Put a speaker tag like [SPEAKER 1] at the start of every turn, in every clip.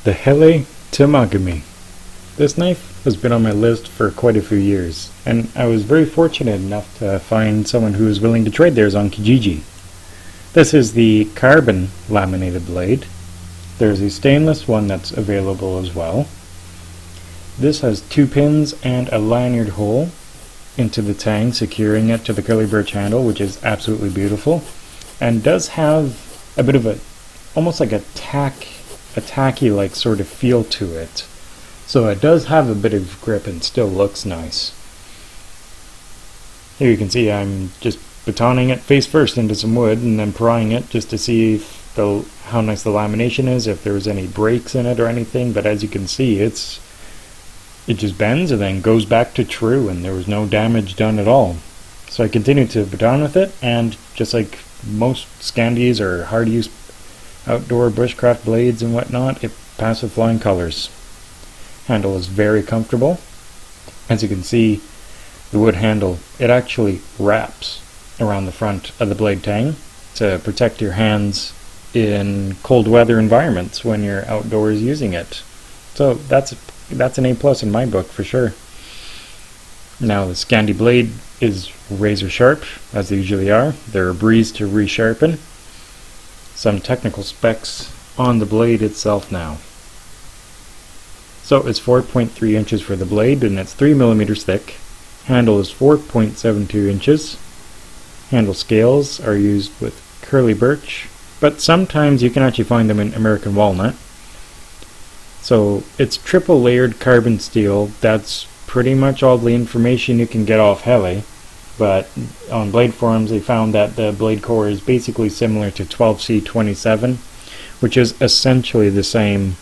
[SPEAKER 1] The Helle Temagami. This knife has been on my list for quite a few years, and I was very fortunate enough to find someone who was willing to trade theirs on Kijiji. This is the carbon laminated blade. There's a stainless one that's available as well. This has 2 pins and a lanyard hole into the tang, securing it to the curly birch handle, which is absolutely beautiful, and does have a bit of a, almost like a tacky like sort of feel to it. So it does have a bit of grip and still looks nice. Here you can see I'm just batoning it face first into some wood and then prying it just to see if how nice the lamination is, if there's any breaks in it or anything. But as you can see, it just bends and then goes back to true, and there was no damage done at all. So I continued to baton with it, and just like most Scandies or hard use outdoor bushcraft blades and whatnot, it passed with flying colors. Handle is very comfortable. As you can see, the wood handle, it actually wraps around the front of the blade tang to protect your hands in cold weather environments when you're outdoors using it. So that's an A+ in my book for sure. Now the Scandi blade is razor sharp, as they usually are. They're a breeze to resharpen. Some technical specs on the blade itself now. So it's 4.3 inches for the blade, and it's 3 millimeters thick. Handle is 4.72 inches. Handle scales are used with curly birch, but sometimes you can actually find them in American walnut. So it's triple layered carbon steel. That's pretty much all the information you can get off Helle, but on blade forums they found that the blade core is basically similar to 12C27, which is essentially the same,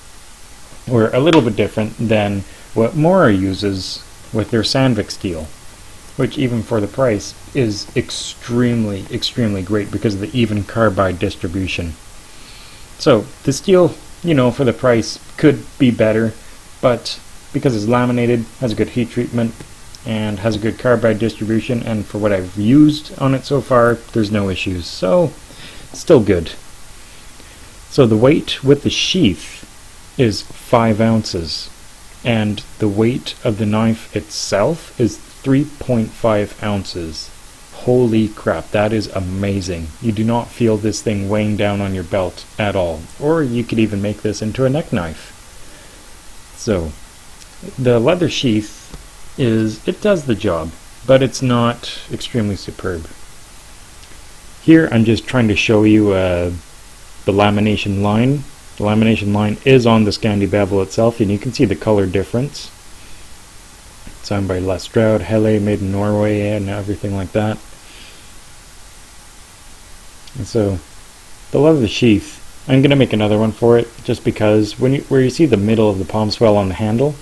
[SPEAKER 1] or a little bit different than what Mora uses with their Sandvik steel, which even for the price is extremely great because of the even carbide distribution. So the steel, you know, for the price could be better, but because it's laminated, has a good heat treatment, and has a good carbide distribution, and for what I've used on it so far, there's no issues. So still good. So the weight with the sheath is 5 ounces, and the weight of the knife itself is 3.5 ounces. Holy crap, that is amazing. You do not feel this thing weighing down on your belt at all. Or you could even make this into a neck knife. So the leather sheath it does the job, but it's not extremely superb. Here I'm just trying to show you the lamination line. The lamination line is on the Scandi bevel itself, and you can see the color difference. Signed by Les Stroud, Helle, made in Norway, and everything like that. And so the leather sheath, I'm going to make another one for it, just because where you see the middle of the palm swell on the handle,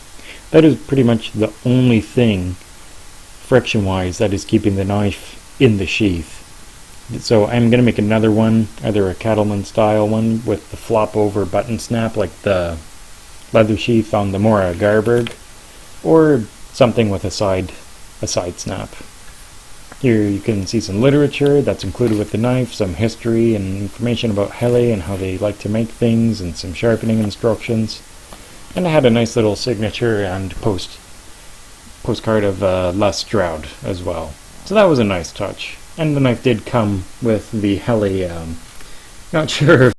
[SPEAKER 1] that is pretty much the only thing friction-wise that is keeping the knife in the sheath. So I'm going to make another one, either a cattleman style one with the flop over button snap like the leather sheath on the Mora Garberg, or something with a side snap. Here you can see some literature that's included with the knife, some history and information about Helle and how they like to make things, and some sharpening instructions. And I had a nice little signature and postcard of Les Stroud as well. So that was a nice touch. And the knife did come with the Helle, not sure